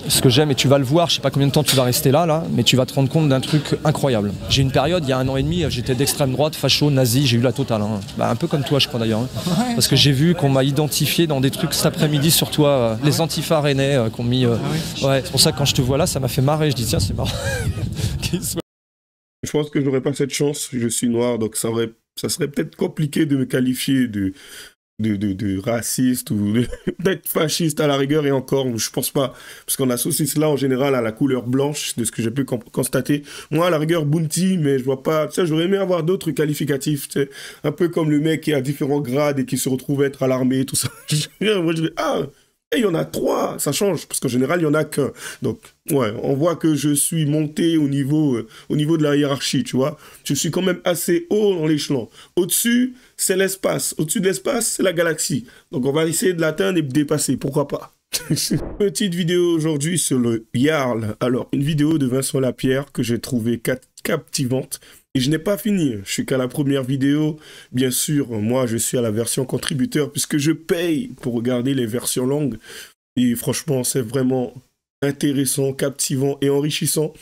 Ce que j'aime, et tu vas le voir, je sais pas combien de temps tu vas rester là, mais tu vas te rendre compte d'un truc incroyable. J'ai une période, il y a 1 an et demi, j'étais d'extrême droite, facho, nazi, j'ai eu la totale. Un peu comme toi, je crois d'ailleurs. Parce que j'ai vu qu'on m'a identifié dans des trucs cet après-midi sur toi, les antifas rennais qu'on mis. Ouais, c'est pour ça que quand je te vois là, ça m'a fait marrer. Je dis tiens, c'est marrant. Je pense que je n'aurais pas cette chance. Je suis noir, donc ça serait peut-être compliqué de me qualifier de raciste ou d'être fasciste à la rigueur, et encore, je pense pas, parce qu'on associe cela en général à la couleur blanche, de ce que j'ai pu constater. Moi, à la rigueur, Bounty, mais je vois pas, tu sais, j'aurais aimé avoir d'autres qualificatifs, tu sais, un peu comme le mec qui a différents grades et qui se retrouve être à l'armée, tout ça. Moi, je dirais, et il y en a 3, ça change, parce qu'en général, il y en a qu'un. Donc, ouais, on voit que je suis monté au niveau de la hiérarchie, tu vois. Je suis quand même assez haut dans l'échelon. Au-dessus, c'est l'espace. Au-dessus de l'espace, c'est la galaxie. Donc, on va essayer de l'atteindre et de dépasser, pourquoi pas. Petite vidéo aujourd'hui sur le Jarl. Alors, une vidéo de Vincent Lapierre que j'ai trouvée captivante. Et je n'ai pas fini, je suis qu'à la première vidéo. Bien sûr, moi, je suis à la version contributeur puisque je paye pour regarder les versions longues. Et franchement, c'est vraiment intéressant, captivant et enrichissant.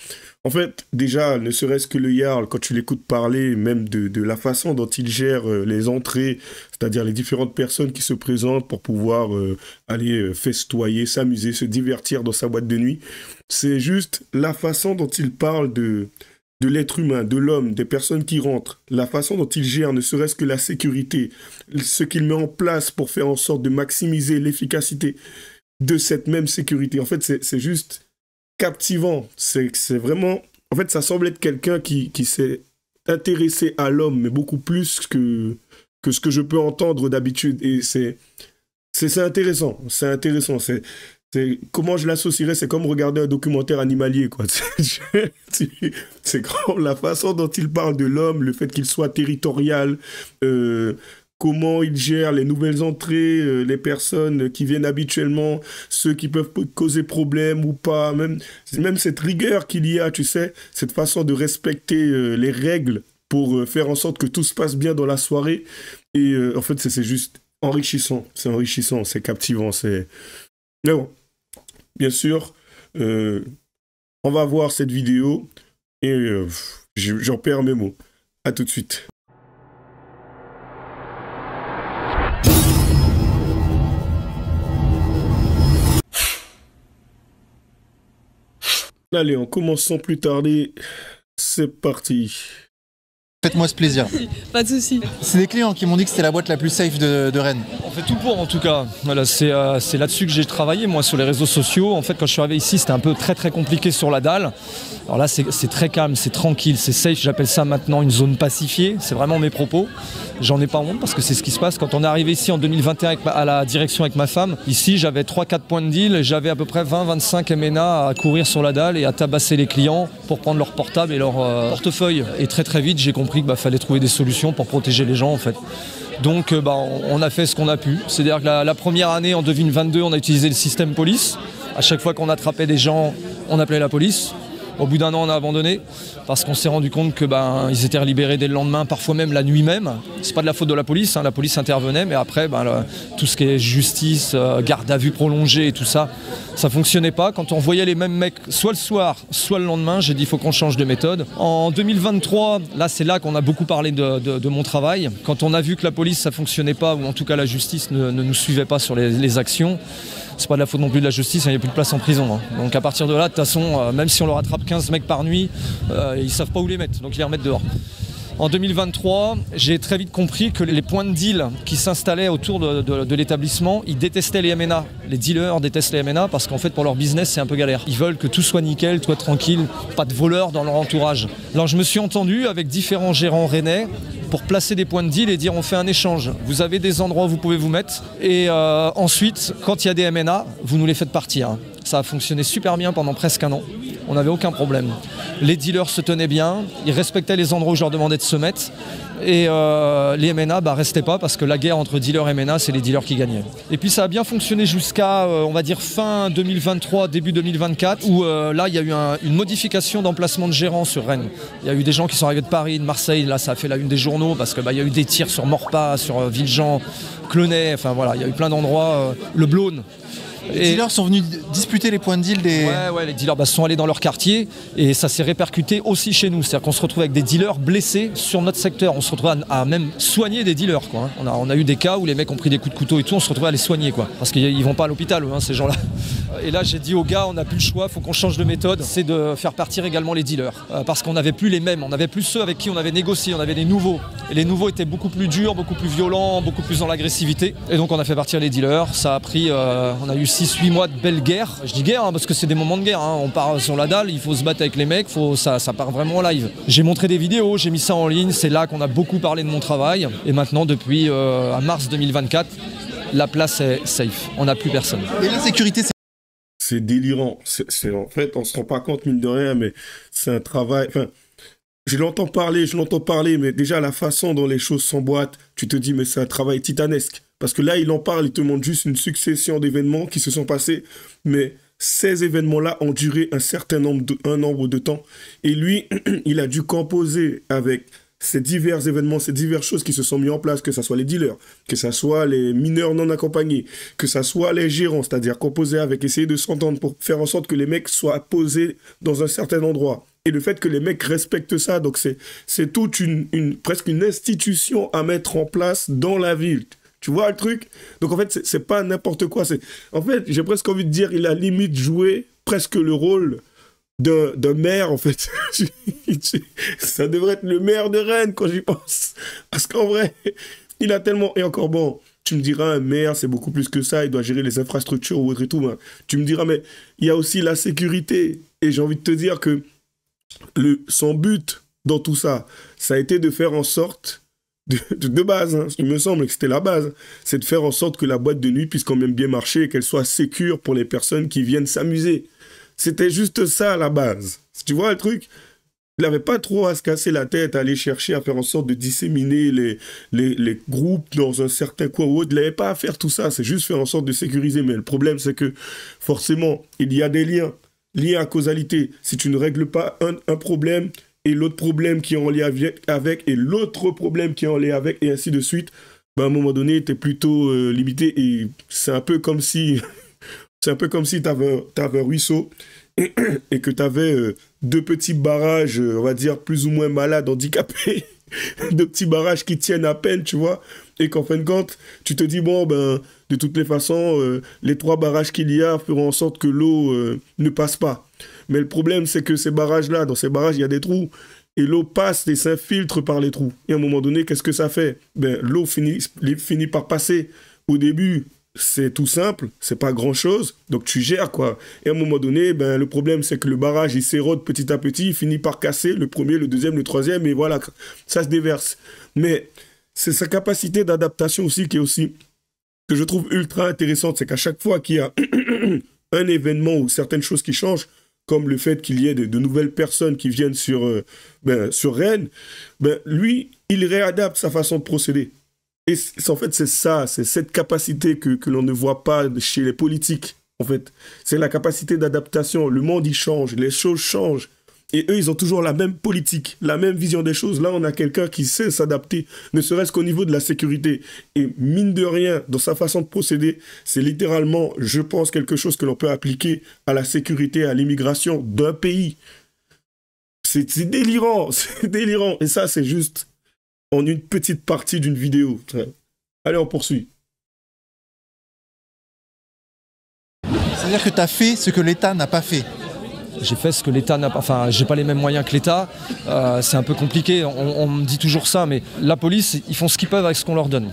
En fait, déjà, ne serait-ce que le Jarl, quand tu l'écoutes parler, même de la façon dont il gère les entrées, c'est-à-dire les différentes personnes qui se présentent pour pouvoir aller festoyer, s'amuser, se divertir dans sa boîte de nuit, c'est juste la façon dont il parle de l'être humain, de l'homme, des personnes qui rentrent, la façon dont il gère, ne serait-ce que la sécurité, ce qu'il met en place pour faire en sorte de maximiser l'efficacité de cette même sécurité. En fait, c'est juste captivant. C'est vraiment... En fait, ça semble être quelqu'un qui s'est intéressé à l'homme, mais beaucoup plus que ce que je peux entendre d'habitude. Et c'est intéressant. C'est intéressant. Comment je l'associerais, c'est comme regarder un documentaire animalier, quoi. C'est comme la façon dont il parle de l'homme, le fait qu'il soit territorial, comment il gère les nouvelles entrées, les personnes qui viennent habituellement, ceux qui peuvent causer problème ou pas, même cette rigueur qu'il y a, tu sais, cette façon de respecter les règles pour faire en sorte que tout se passe bien dans la soirée. Et en fait, c'est juste enrichissant, c'est captivant, c'est... Mais bon. Bien sûr, on va voir cette vidéo et j'en perds mes mots. À tout de suite. Allez, on commence sans plus tarder. C'est parti. Faites-moi ce plaisir. Pas de soucis. C'est des clients qui m'ont dit que c'était la boîte la plus safe de Rennes. On fait tout pour, en tout cas. Voilà, c'est là-dessus que j'ai travaillé, moi, sur les réseaux sociaux. En fait, quand je suis arrivé ici, c'était un peu très compliqué sur la dalle. Alors là, c'est très calme, c'est tranquille, c'est safe. J'appelle ça maintenant une zone pacifiée. C'est vraiment mes propos. J'en ai pas honte parce que c'est ce qui se passe. Quand on est arrivé ici en 2021 à la direction avec ma femme, ici, j'avais 3-4 points de deal. Et j'avais à peu près 20-25 MNA à courir sur la dalle et à tabasser les clients pour prendre leur portable et leur portefeuille. Et très vite, j'ai compris qu'il fallait trouver des solutions pour protéger les gens, en fait. Donc on a fait ce qu'on a pu. C'est-à-dire que la première année, en 2022, on a utilisé le système police. À chaque fois qu'on attrapait des gens, on appelait la police. Au bout d'un an, on a abandonné parce qu'on s'est rendu compte que ils étaient libérés dès le lendemain, parfois même la nuit même. C'est pas de la faute de la police, la police intervenait, mais après, tout ce qui est justice, garde à vue prolongée et tout ça, ça fonctionnait pas. Quand on voyait les mêmes mecs, soit le soir, soit le lendemain, j'ai dit il faut qu'on change de méthode. En 2023, là, c'est là qu'on a beaucoup parlé de mon travail. Quand on a vu que la police, ça fonctionnait pas, ou en tout cas la justice ne nous suivait pas sur les actions, c'est pas de la faute non plus de la justice, il n'y a plus de place en prison. Donc à partir de là, de toute façon, même si on leur attrape 15 mecs par nuit, ils savent pas où les mettre, donc ils les remettent dehors. En 2023, j'ai très vite compris que les points de deal qui s'installaient autour de l'établissement, ils détestaient les MNA. Les dealers détestent les MNA parce qu'en fait, pour leur business, c'est un peu galère. Ils veulent que tout soit nickel, tout soit tranquille, pas de voleurs dans leur entourage. Alors je me suis entendu avec différents gérants rennais pour placer des points de deal et dire on fait un échange. Vous avez des endroits où vous pouvez vous mettre et ensuite, quand il y a des MNA, vous nous les faites partir. Ça a fonctionné super bien pendant presque 1 an. On n'avait aucun problème. Les dealers se tenaient bien, ils respectaient les endroits où je leur demandais de se mettre. Et les MNA restaient pas parce que la guerre entre dealers et MNA, c'est les dealers qui gagnaient. Et puis ça a bien fonctionné jusqu'à, on va dire, fin 2023, début 2024, où là, il y a eu une modification d'emplacement de gérants sur Rennes. Il y a eu des gens qui sont arrivés de Paris, de Marseille, là, ça a fait la une des journaux parce que il y a eu des tirs sur Morpas, sur Villejean, Clenay, enfin voilà, il y a eu plein d'endroits, le Blône. Les dealers sont venus disputer les points de deal des... Ouais, les dealers sont allés dans leur quartier et ça s'est répercuté aussi chez nous. C'est-à-dire qu'on se retrouve avec des dealers blessés sur notre secteur. On se retrouve à même soigner des dealers, quoi. On a eu des cas où les mecs ont pris des coups de couteau et tout, on se retrouve à les soigner, quoi. Parce qu'ils vont pas à l'hôpital, ces gens-là. Et là, j'ai dit aux gars, on n'a plus le choix, il faut qu'on change de méthode. C'est de faire partir également les dealers. Parce qu'on n'avait plus les mêmes, on n'avait plus ceux avec qui on avait négocié, on avait les nouveaux. Et les nouveaux étaient beaucoup plus durs, beaucoup plus violents, beaucoup plus dans l'agressivité. Et donc on a fait partir les dealers. Ça a pris, on a eu 6-8 mois de belle guerre. Je dis guerre parce que c'est des moments de guerre. On part sur la dalle, il faut se battre avec les mecs, ça part vraiment en live. J'ai montré des vidéos, j'ai mis ça en ligne. C'est là qu'on a beaucoup parlé de mon travail. Et maintenant, depuis à mars 2024, la place est safe. On n'a plus personne. Et la sécurité, c'est délirant. En fait, on se rend pas compte, mine de rien, mais c'est un travail... Enfin, je l'entends parler, mais déjà la façon dont les choses s'emboîtent, tu te dis, mais c'est un travail titanesque. Parce que là, il en parle, il te montre juste une succession d'événements qui se sont passés, mais ces événements-là ont duré un nombre de temps. Et lui, il a dû composer avec ces divers événements, ces diverses choses qui se sont mis en place, que ce soit les dealers, que ce soit les mineurs non accompagnés, que ce soit les gérants, c'est-à-dire composer avec, essayer de s'entendre pour faire en sorte que les mecs soient posés dans un certain endroit. Et le fait que les mecs respectent ça, donc c'est toute presque une institution à mettre en place dans la ville. Tu vois le truc? Donc en fait, c'est pas n'importe quoi. En fait, j'ai presque envie de dire, il a limite joué presque le rôle d'un maire, en fait. Ça devrait être le maire de Rennes, quand j'y pense. Parce qu'en vrai, il a tellement... Et encore bon, tu me diras, un maire, c'est beaucoup plus que ça, il doit gérer les infrastructures ou autre et tout. Ben, tu me diras, mais il y a aussi la sécurité. Et j'ai envie de te dire que son but dans tout ça, ça a été de faire en sorte, de base, il me semble que c'était la base, c'est de faire en sorte que la boîte de nuit puisse quand même bien marcher et qu'elle soit sécure pour les personnes qui viennent s'amuser. C'était juste ça, la base. Tu vois le truc? Il n'avait pas trop à se casser la tête, à aller chercher à faire en sorte de disséminer les groupes dans un certain coin ou autre. Il n'avait pas à faire tout ça, c'est juste faire en sorte de sécuriser. Mais le problème, c'est que forcément, il y a des liens à causalité. Si tu ne règles pas un problème et l'autre problème qui est en lien avec et l'autre problème qui est en lien avec et ainsi de suite, ben à un moment donné, tu es plutôt limité et c'est un peu comme si... C'est un peu comme si tu avais un ruisseau et que tu avais deux petits barrages, on va dire, plus ou moins malades, handicapés, deux petits barrages qui tiennent à peine, tu vois, et qu'en fin de compte, tu te dis, bon, ben, de toutes les façons, les 3 barrages qu'il y a feront en sorte que l'eau ne passe pas. Mais le problème, c'est que ces barrages-là, dans ces barrages, il y a des trous, et l'eau passe et s'infiltre par les trous. Et à un moment donné, qu'est-ce que ça fait? Ben, l'eau finit par passer. Au début, c'est tout simple, c'est pas grand-chose, donc tu gères, quoi. Et à un moment donné, ben, le problème, c'est que le barrage, il s'érode petit à petit, il finit par casser le premier, le deuxième, le troisième, et voilà, ça se déverse. Mais c'est sa capacité d'adaptation aussi qui est aussi, que je trouve ultra intéressante, c'est qu'à chaque fois qu'il y a un événement ou certaines choses qui changent, comme le fait qu'il y ait de nouvelles personnes qui viennent sur Rennes, ben, lui, il réadapte sa façon de procéder. Et en fait, c'est ça, c'est cette capacité que l'on ne voit pas chez les politiques, en fait. C'est la capacité d'adaptation. Le monde, il change, les choses changent. Et eux, ils ont toujours la même politique, la même vision des choses. Là, on a quelqu'un qui sait s'adapter, ne serait-ce qu'au niveau de la sécurité. Et mine de rien, dans sa façon de procéder, c'est littéralement, je pense, quelque chose que l'on peut appliquer à la sécurité, à l'immigration d'un pays. C'est délirant, c'est délirant. Et ça, c'est juste... en une petite partie d'une vidéo. Allez, on poursuit. C'est-à-dire que tu as fait ce que l'État n'a pas fait. J'ai fait ce que l'État n'a pas... Enfin, j'ai pas les mêmes moyens que l'État. C'est un peu compliqué. On me dit toujours ça, mais la police, ils font ce qu'ils peuvent avec ce qu'on leur donne.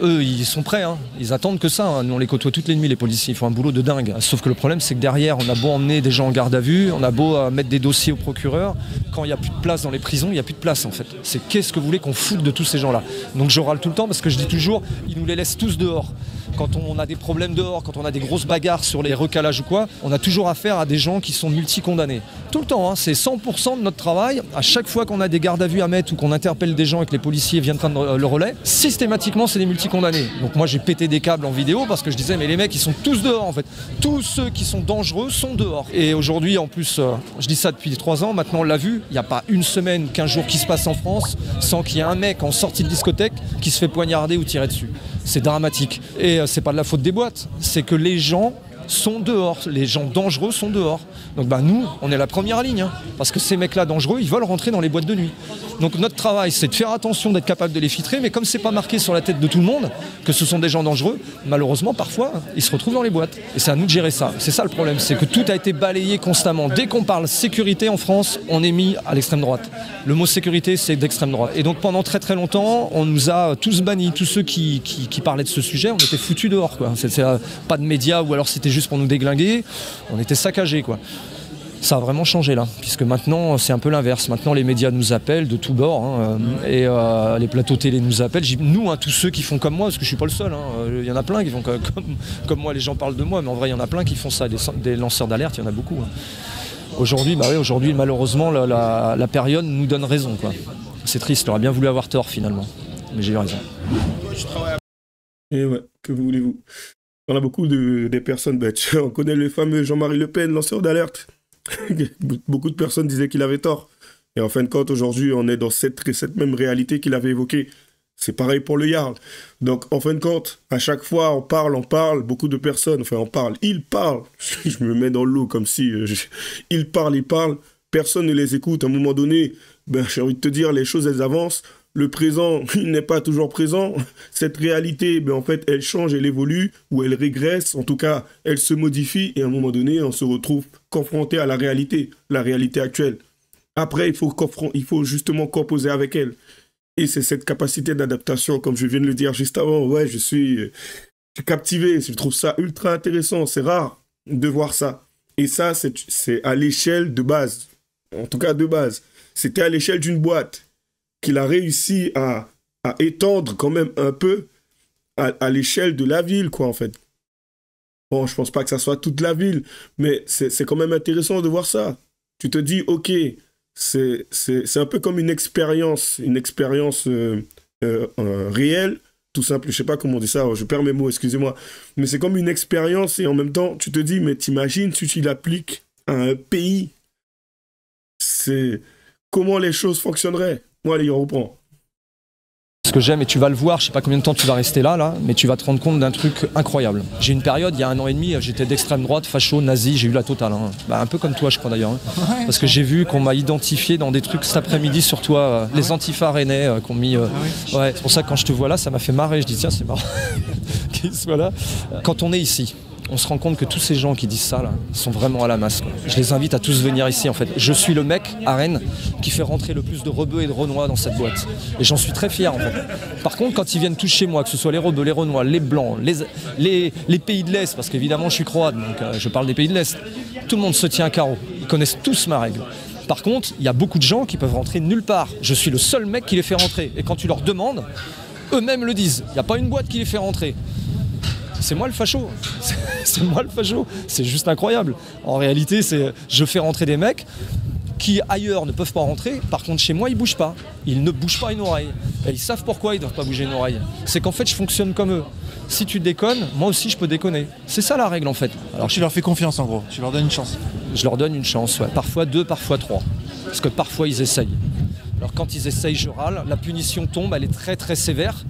Eux, ils sont prêts, hein. Ils attendent que ça. Hein. Nous, on les côtoie toutes les nuits, les policiers. Ils font un boulot de dingue. Sauf que le problème, c'est que derrière, on a beau emmener des gens en garde à vue, on a beau mettre des dossiers au procureur. Quand il n'y a plus de place dans les prisons, il n'y a plus de place, en fait. C'est qu'est-ce que vous voulez qu'on foute de tous ces gens-là? Donc je râle tout le temps parce que je dis toujours, ils nous les laissent tous dehors. Quand on a des problèmes dehors, quand on a des grosses bagarres sur les recalages ou quoi, on a toujours affaire à des gens qui sont multi-condamnés. Tout le temps, hein, c'est 100% de notre travail. À chaque fois qu'on a des gardes à vue à mettre ou qu'on interpelle des gens et que les policiers viennent prendre le relais, systématiquement, c'est des multi-condamnés. Donc moi, j'ai pété des câbles en vidéo parce que je disais, mais les mecs, ils sont tous dehors, en fait. Tous ceux qui sont dangereux sont dehors. Et aujourd'hui, en plus, je dis ça depuis 3 ans, maintenant on l'a vu, il n'y a pas une semaine, 15 jours qui se passe en France sans qu'il y ait un mec en sortie de discothèque qui se fait poignarder ou tirer dessus. C'est dramatique. Et c'est pas de la faute des boîtes, c'est que les gens sont dehors. Les gens dangereux sont dehors. Donc nous, on est la première ligne. Hein, parce que ces mecs-là dangereux, ils veulent rentrer dans les boîtes de nuit. Donc notre travail, c'est de faire attention, d'être capable de les filtrer. Mais comme c'est pas marqué sur la tête de tout le monde que ce sont des gens dangereux, malheureusement, parfois, ils se retrouvent dans les boîtes. Et c'est à nous de gérer ça. C'est ça le problème, c'est que tout a été balayé constamment. Dès qu'on parle sécurité en France, on est mis à l'extrême droite. Le mot sécurité, c'est d'extrême droite. Et donc pendant très très longtemps, on nous a tous bannis. Tous ceux qui parlaient de ce sujet, on était foutus dehors, quoi. C'est pas de médias, ou alors c'était juste pour nous déglinguer. On était saccagés, quoi. Ça a vraiment changé là, puisque maintenant c'est un peu l'inverse. Maintenant les médias nous appellent de tous bords, hein, et les plateaux télé nous appellent. Nous, hein, tous ceux qui font comme moi, parce que je suis pas le seul, hein, il y en a plein qui font comme moi, les gens parlent de moi, mais en vrai il y en a plein qui font ça, des lanceurs d'alerte, il y en a beaucoup. Hein. Aujourd'hui, malheureusement la période nous donne raison, quoi. C'est triste, j'aurais bien voulu avoir tort finalement, mais j'ai eu raison. Et ouais, que voulez-vous? On a beaucoup des personnes, on connaît le fameux Jean-Marie Le Pen, lanceur d'alerte. Beaucoup de personnes disaient qu'il avait tort. Et en fin de compte, aujourd'hui, on est dans cette même réalité qu'il avait évoquée. C'est pareil pour le Yarl. Donc, en fin de compte, à chaque fois, on parle, beaucoup de personnes, ils parlent. Je me mets dans l'eau comme si... ils parlent, personne ne les écoute. À un moment donné, j'ai envie de te dire, les choses, elles avancent. Le présent, il n'est pas toujours présent. Cette réalité, en fait, elle change, elle évolue, ou elle régresse. En tout cas, elle se modifie. Et à un moment donné, on se retrouve confronté à la réalité actuelle. Après, il faut justement composer avec elle. Et c'est cette capacité d'adaptation, comme je viens de le dire juste avant. Ouais, je suis captivé. Je trouve ça ultra intéressant. C'est rare de voir ça. Et ça, c'est à l'échelle de base. En tout cas, de base. C'était à l'échelle d'une boîte qu'il a réussi à étendre quand même un peu à l'échelle de la ville, quoi, en fait. Bon, je pense pas que ça soit toute la ville, mais c'est quand même intéressant de voir ça. Tu te dis, ok, c'est un peu comme une expérience réelle, tout simple. Je sais pas comment on dit ça, je perds mes mots, excusez-moi. Mais c'est comme une expérience et en même temps, tu te dis, mais t'imagines si tu l'appliques à un pays, c'est comment les choses fonctionneraient. Bon, allez, on reprend. Ce que j'aime, et tu vas le voir, je sais pas combien de temps tu vas rester là, mais tu vas te rendre compte d'un truc incroyable. J'ai une période, il y a 1 an et demi, j'étais d'extrême droite, facho, nazi, j'ai eu la totale. Hein. Un peu comme toi, je crois d'ailleurs. Hein. Ouais, parce que j'ai vu qu'on m'a identifié dans des trucs cet après-midi sur toi, les antifas rennais qu'on mis. Ouais, c'est pour ça que quand je te vois là, ça m'a fait marrer. Je dis tiens, c'est marrant qu'il soit là. Quand on est ici, on se rend compte que tous ces gens qui disent ça là, sont vraiment à la masse, quoi. Je les invite à tous venir ici en fait. Je suis le mec à Rennes qui fait rentrer le plus de rebeux et de renois dans cette boîte. Et j'en suis très fier en fait. Par contre, quand ils viennent tous chez moi, que ce soit les rebeux, les renois, les blancs, les pays de l'Est, parce qu'évidemment je suis croate, donc je parle des pays de l'Est, tout le monde se tient à carreau. Ils connaissent tous ma règle. Par contre, il y a beaucoup de gens qui peuvent rentrer nulle part. Je suis le seul mec qui les fait rentrer. Et quand tu leur demandes, eux-mêmes le disent. Il n'y a pas une boîte qui les fait rentrer. C'est moi le facho, c'est moi le facho, c'est juste incroyable. En réalité, je fais rentrer des mecs qui ailleurs ne peuvent pas rentrer, par contre chez moi ils bougent pas, ils ne bougent pas une oreille. Et ils savent pourquoi ils ne doivent pas bouger une oreille. C'est qu'en fait je fonctionne comme eux. Si tu déconnes, moi aussi je peux déconner. C'est ça la règle en fait. Alors tu leur fais confiance en gros, tu leur donnes une chance. Je leur donne une chance, ouais. Parfois 2, parfois 3. Parce que parfois ils essayent. Alors quand ils essayent, je râle, la punition tombe, elle est très très sévère.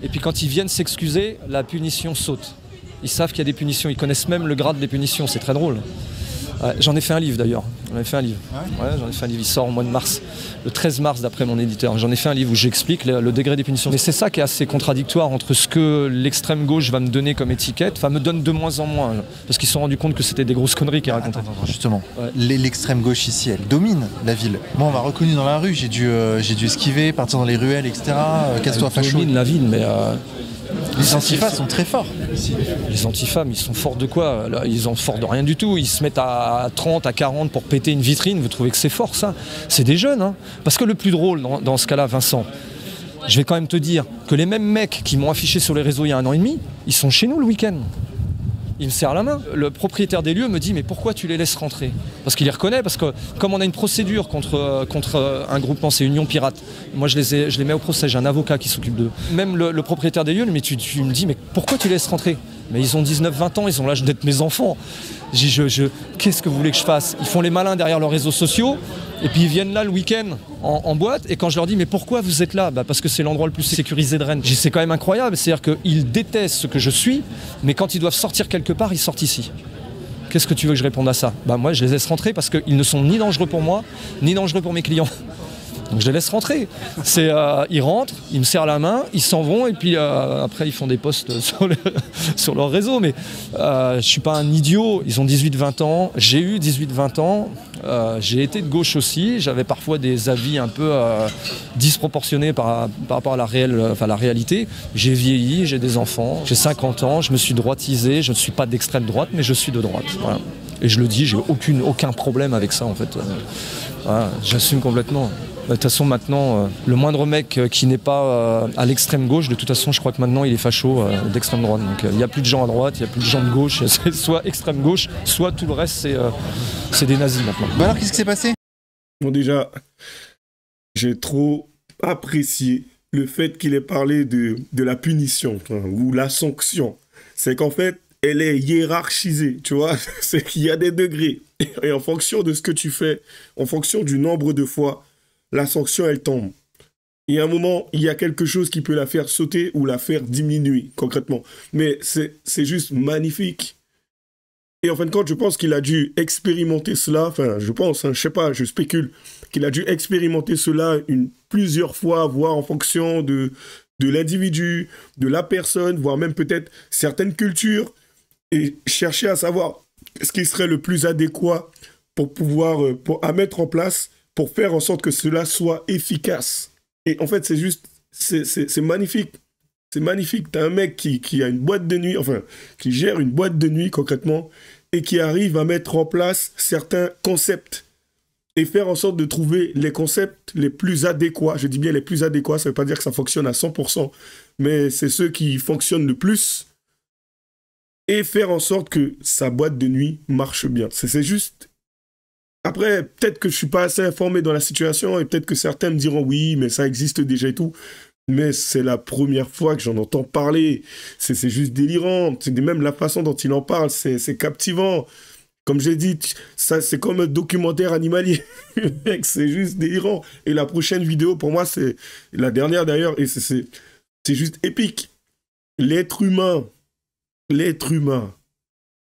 Et puis quand ils viennent s'excuser, la punition saute. Ils savent qu'il y a des punitions, ils connaissent même le grade des punitions, c'est très drôle. Ouais, j'en ai fait un livre d'ailleurs, j'en ai fait un livre. Ouais, j'en ai fait un livre, il sort au mois de mars, le 13 mars d'après mon éditeur. J'en ai fait un livre où j'explique le degré des punitions. Mais c'est ça qui est assez contradictoire entre ce que l'extrême gauche va me donner comme étiquette, me donne de moins en moins, parce qu'ils se sont rendus compte que c'était des grosses conneries qu'ils racontaient. Attends, justement, ouais. L'extrême gauche ici, elle domine la ville. Moi on m'a reconnu dans la rue, j'ai dû esquiver, partir dans les ruelles, etc. Casse-toi facho. Elle domine la ville, mais... Les antifas sont très forts ici. Les antifas, ils sont forts de quoi? Là, ils sont forts de rien du tout. Ils se mettent à 30, à 40 pour péter une vitrine. Vous trouvez que c'est fort ça? C'est des jeunes. Hein. Parce que le plus drôle dans ce cas-là, Vincent, je vais quand même te dire que les mêmes mecs qui m'ont affiché sur les réseaux il y a 1 an et demi, ils sont chez nous le week-end. Il me serre la main. Le propriétaire des lieux me dit mais pourquoi tu les laisses rentrer? Parce qu'il les reconnaît, parce que comme on a une procédure contre un groupement, c'est Union Pirate, moi je les mets au procès, j'ai un avocat qui s'occupe d'eux. Même le propriétaire des lieux, mais tu me dis mais pourquoi tu les laisses rentrer? Mais ils ont 19-20 ans, ils ont l'âge d'être mes enfants. Qu'est-ce que vous voulez que je fasse? Ils font les malins derrière leurs réseaux sociaux, et puis ils viennent là le week-end en boîte, et quand je leur dis mais pourquoi vous êtes là? Parce que c'est l'endroit le plus sécurisé de Rennes. C'est quand même incroyable, c'est-à-dire qu'ils détestent ce que je suis, mais quand ils doivent sortir quelque part, ils sortent ici. Qu'est-ce que tu veux que je réponde à ça? Moi je les laisse rentrer parce qu'ils ne sont ni dangereux pour moi, ni dangereux pour mes clients. Donc je les laisse rentrer. Ils rentrent, ils me serrent la main, ils s'en vont et puis après ils font des posts sur leur réseau. Mais je ne suis pas un idiot, ils ont 18-20 ans, j'ai eu 18-20 ans, j'ai été de gauche aussi, j'avais parfois des avis un peu disproportionnés par rapport à la réalité. J'ai vieilli, j'ai des enfants, j'ai 50 ans, je me suis droitisé, je ne suis pas d'extrême droite mais je suis de droite. Voilà. Et je le dis, j'ai aucun problème avec ça en fait. Voilà, j'assume complètement. De toute façon, maintenant, le moindre mec qui n'est pas à l'extrême gauche, de toute façon, je crois que maintenant, il est facho d'extrême droite. Donc, il n'y a plus de gens à droite, il n'y a plus de gens de gauche. C'est soit extrême gauche, soit tout le reste, c'est des nazis maintenant. Bah alors, qu'est-ce qui s'est passé? Bon, déjà, j'ai trop apprécié le fait qu'il ait parlé de la punition ou la sanction. C'est qu'en fait, elle est hiérarchisée, tu vois. C'est qu'il y a des degrés. Et en fonction de ce que tu fais, en fonction du nombre de fois, la sanction, elle tombe. Il y a un moment, il y a quelque chose qui peut la faire sauter ou la faire diminuer, concrètement. Mais c'est juste magnifique. Et en fin de compte, je pense qu'il a dû expérimenter cela, enfin, je pense, je sais pas, je spécule, qu'il a dû expérimenter cela plusieurs fois, voire en fonction de l'individu, de la personne, voire même peut-être certaines cultures, et chercher à savoir ce qui serait le plus adéquat pour pouvoir, à mettre en place, pour faire en sorte que cela soit efficace. Et en fait, c'est juste, c'est magnifique. C'est magnifique. T'as un mec qui a une boîte de nuit, enfin, qui gère une boîte de nuit concrètement, et qui arrive à mettre en place certains concepts et faire en sorte de trouver les concepts les plus adéquats. Je dis bien les plus adéquats, ça ne veut pas dire que ça fonctionne à 100%, mais c'est ceux qui fonctionnent le plus, et faire en sorte que sa boîte de nuit marche bien. C'est juste... Après, peut-être que je ne suis pas assez informé dans la situation et peut-être que certains me diront oui, mais ça existe déjà et tout. Mais c'est la première fois que j'en entends parler. C'est juste délirant. Même la façon dont il en parle, c'est captivant. Comme j'ai dit, ça c'est comme un documentaire animalier. C'est juste délirant. Et la prochaine vidéo, pour moi, c'est la dernière d'ailleurs, et c'est juste épique. L'être humain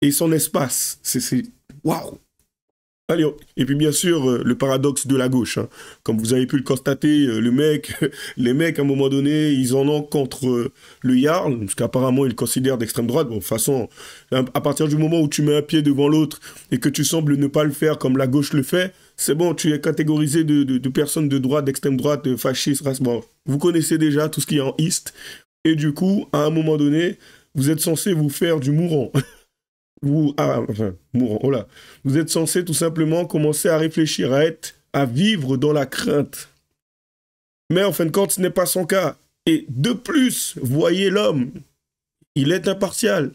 et son espace, c'est waouh. Allez, et puis bien sûr, le paradoxe de la gauche. Hein. Comme vous avez pu le constater, les mecs, à un moment donné, ils en ont contre le Jarl, parce qu'apparemment, ils le considèrent d'extrême droite. Bon, de toute façon, à partir du moment où tu mets un pied devant l'autre et que tu sembles ne pas le faire comme la gauche le fait, c'est bon, tu es catégorisé de personnes de droite, d'extrême droite, de fascistes, race. Bon, vous connaissez déjà tout ce qui est en East. Et du coup, à un moment donné, vous êtes censé vous faire du mourant. Vous êtes censé tout simplement commencer à réfléchir, à vivre dans la crainte. Mais en fin de compte, ce n'est pas son cas. Et de plus, voyez l'homme, il est impartial.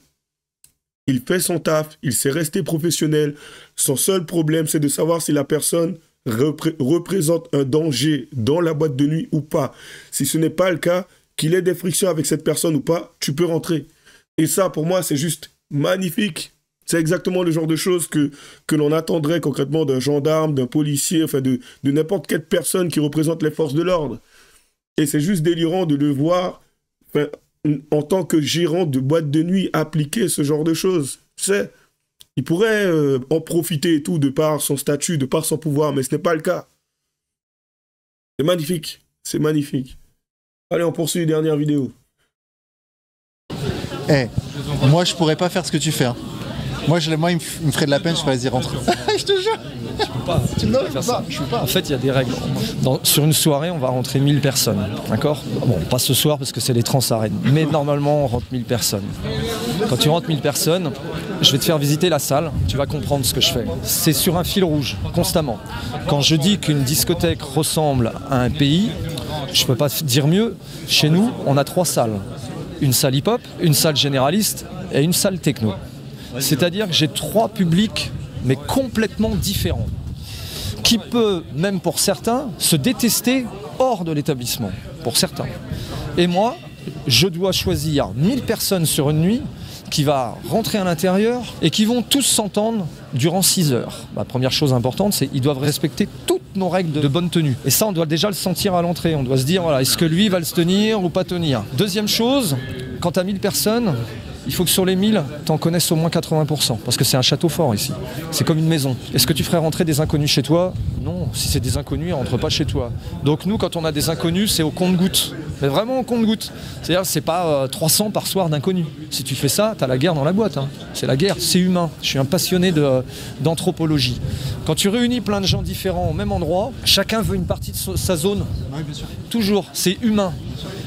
Il fait son taf, il sait rester professionnel. Son seul problème, c'est de savoir si la personne représente un danger dans la boîte de nuit ou pas. Si ce n'est pas le cas, qu'il ait des frictions avec cette personne ou pas, tu peux rentrer. Et ça, pour moi, c'est juste magnifique. C'est exactement le genre de choses que l'on attendrait concrètement d'un gendarme, d'un policier, enfin de n'importe quelle personne qui représente les forces de l'ordre. Et c'est juste délirant de le voir, en tant que gérant de boîte de nuit, appliquer ce genre de choses. Il pourrait en profiter et tout de par son statut, de par son pouvoir, mais ce n'est pas le cas. C'est magnifique. C'est magnifique. Allez, on poursuit les dernières vidéos. Moi, je pourrais pas faire ce que tu fais. Hein. Moi, il me ferait de la peine, je ferais vas-y, rentre. Je te jure. Tu peux pas. Tu peux pas faire ça. Je peux pas. En fait, il y a des règles. Sur une soirée, on va rentrer 1000 personnes. D'accord ? Bon, pas ce soir parce que c'est les trans-arènes. Mais normalement, on rentre 1000 personnes. Quand tu rentres 1000 personnes, je vais te faire visiter la salle. Tu vas comprendre ce que je fais. C'est sur un fil rouge, constamment. Quand je dis qu'une discothèque ressemble à un pays, je peux pas dire mieux. Chez nous, on a 3 salles. Une salle hip-hop, une salle généraliste et une salle techno. C'est-à-dire que j'ai 3 publics, mais complètement différents, qui peut, même pour certains, se détester hors de l'établissement, pour certains. Et moi, je dois choisir 1000 personnes sur une nuit qui va rentrer à l'intérieur et qui vont tous s'entendre durant 6 heures. La première chose importante, c'est qu'ils doivent respecter toutes nos règles de bonne tenue. Et ça, on doit déjà le sentir à l'entrée. On doit se dire, voilà, est-ce que lui va le tenir ou pas tenir? Deuxième chose, quand tu as 1000 personnes, il faut que sur les 1000, tu en connaisses au moins 80%, parce que c'est un château fort ici. C'est comme une maison. Est-ce que tu ferais rentrer des inconnus chez toi? Non, si c'est des inconnus, ils ne rentrent pas chez toi. Donc nous, quand on a des inconnus, c'est au compte-gouttes. Mais vraiment au compte-gouttes. C'est-à-dire que c'est pas 300 par soir d'inconnus. Si tu fais ça, tu as la guerre dans la boîte. Hein. C'est la guerre, c'est humain. Je suis un passionné d'anthropologie. Quand tu réunis plein de gens différents au même endroit, chacun veut une partie de sa zone. Oui, bien sûr. Toujours, c'est humain.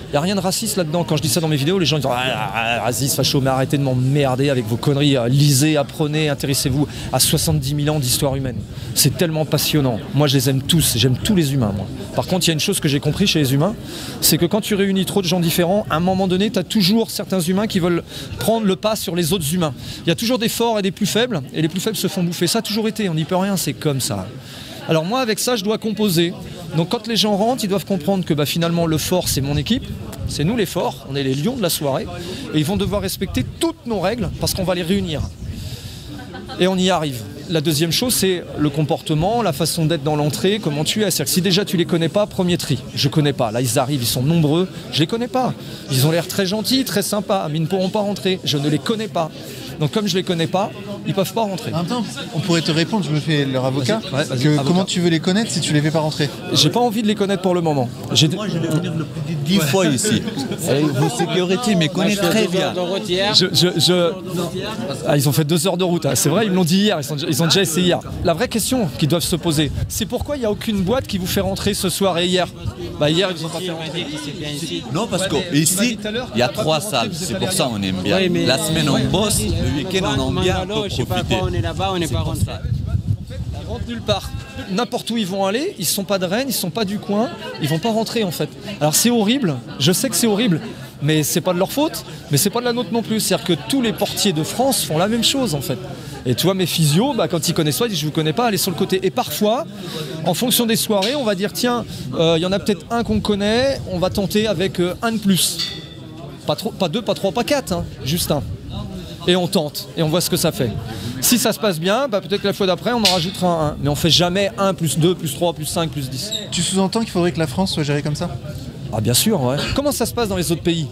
Il n'y a rien de raciste là-dedans. Quand je dis ça dans mes vidéos, les gens disent raciste, facho, mais arrêtez de m'emmerder avec vos conneries. Lisez, apprenez, intéressez-vous à 70 000 ans d'histoire humaine. C'est tellement passionnant. Moi, je les aime tous. J'aime tous les humains, moi. Par contre, il y a une chose que j'ai compris chez les humains, c'est que quand tu réunis trop de gens différents, à un moment donné, tu as toujours certains humains qui veulent prendre le pas sur les autres humains. Il y a toujours des forts et des plus faibles, et les plus faibles se font bouffer. Ça a toujours été, on n'y peut rien, c'est comme ça. Alors moi, avec ça, je dois composer. Donc quand les gens rentrent, ils doivent comprendre que finalement, le fort, c'est mon équipe. C'est nous les forts, on est les lions de la soirée. Et ils vont devoir respecter toutes nos règles parce qu'on va les réunir. Et on y arrive. La deuxième chose, c'est le comportement, la façon d'être dans l'entrée, comment tu es. C'est-à-dire que si déjà tu les connais pas, premier tri. Je connais pas. Là, ils arrivent, ils sont nombreux. Je les connais pas. Ils ont l'air très gentils, très sympas, mais ils ne pourront pas rentrer. Je ne les connais pas. Donc comme je les connais pas, ils peuvent pas rentrer. En même temps, on pourrait te répondre, je me fais leur avocat, comment tu veux les connaître si tu les fais pas rentrer? J'ai pas envie de les connaître pour le moment. Moi, je vais venir le plus de 10 fois ici. Et vos sécurité me connaissent très bien. Ils ont fait 2 heures de route. Hein. C'est vrai, ils me l'ont dit hier. Ils ont déjà essayé hier. La vraie question qu'ils doivent se poser, c'est pourquoi il n'y a aucune boîte qui vous fait rentrer ce soir et hier? Hier, ils ont pas fait rentrer. Non, parce qu'ici, il y a 3 salles. C'est pour ça qu'on aime bien. La semaine, on bosse. Le week-end, on aime bien pour profiter. On est là-bas, on n'est pas rentré. Ils rentrent nulle part. N'importe où ils vont aller, ils ne sont pas de Rennes, ils ne sont pas du coin, ils vont pas rentrer en fait. Alors c'est horrible, je sais que c'est horrible, mais c'est pas de leur faute, mais c'est pas de la nôtre non plus. C'est-à-dire que tous les portiers de France font la même chose en fait. Et tu vois, mes physios, quand ils connaissent pas, ils disent je vous connais pas, allez sur le côté. Et parfois, en fonction des soirées, on va dire tiens, il y en a peut-être un qu'on connaît, on va tenter avec un de plus. Pas 2, pas 3, pas 4, hein, juste un. Et on tente, et on voit ce que ça fait. Si ça se passe bien, peut-être que la fois d'après, on en rajoutera un. Mais on fait jamais 1, plus 2, plus 3, plus 5, plus 10. Tu sous-entends qu'il faudrait que la France soit gérée comme ça? Ah bien sûr, ouais. Comment ça se passe dans les autres pays?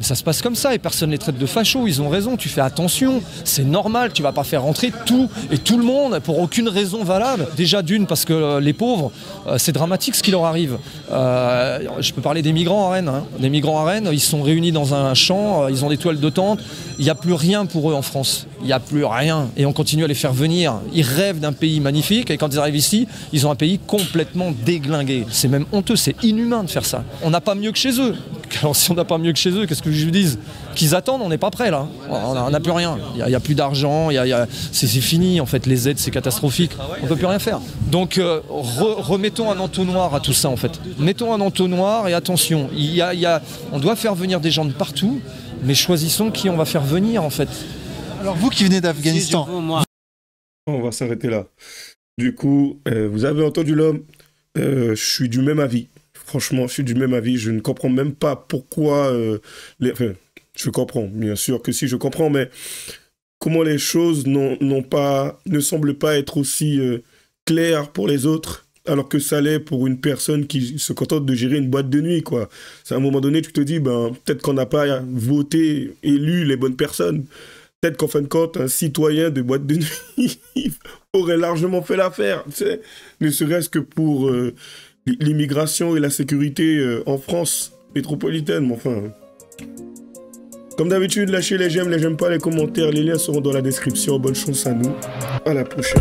Ça se passe comme ça et personne ne les traite de fachos, ils ont raison, tu fais attention, c'est normal, tu vas pas faire rentrer tout et tout le monde pour aucune raison valable. Déjà d'une parce que les pauvres, c'est dramatique ce qui leur arrive. Je peux parler des migrants à Rennes. Hein. Les migrants à Rennes, ils sont réunis dans un champ, ils ont des toiles de tente, il n'y a plus rien pour eux en France, il n'y a plus rien et on continue à les faire venir. Ils rêvent d'un pays magnifique et quand ils arrivent ici, ils ont un pays complètement déglingué. C'est même honteux, c'est inhumain de faire ça. On n'a pas mieux que chez eux. Alors si on n'a pas mieux que chez eux, qu'est-ce que je vous dis? Qu'ils attendent, on n'est pas prêt là. On n'a plus rien. Il n'y a plus d'argent, c'est fini en fait. Les aides, c'est catastrophique. On ne peut plus rien faire. Donc remettons un entonnoir à tout ça en fait. Mettons un entonnoir et attention, on doit faire venir des gens de partout, mais choisissons qui on va faire venir en fait. Alors vous qui venez d'Afghanistan. On va s'arrêter là. Du coup, vous avez entendu l'homme. Je suis du même avis. Franchement, je suis du même avis. Je ne comprends même pas pourquoi... Enfin, je comprends, bien sûr que si, je comprends, mais comment les choses ne semblent pas être aussi claires pour les autres, alors que ça l'est pour une personne qui se contente de gérer une boîte de nuit, quoi. C'est à un moment donné, tu te dis, peut-être qu'on n'a pas voté, élu les bonnes personnes. Peut-être qu'en fin de compte, un citoyen de boîte de nuit aurait largement fait l'affaire, tu sais, ne serait-ce que pour... l'immigration et la sécurité en France métropolitaine, mais enfin... Comme d'habitude, lâchez les j'aime pas, les commentaires, les liens seront dans la description. Bonne chance à nous, à la prochaine.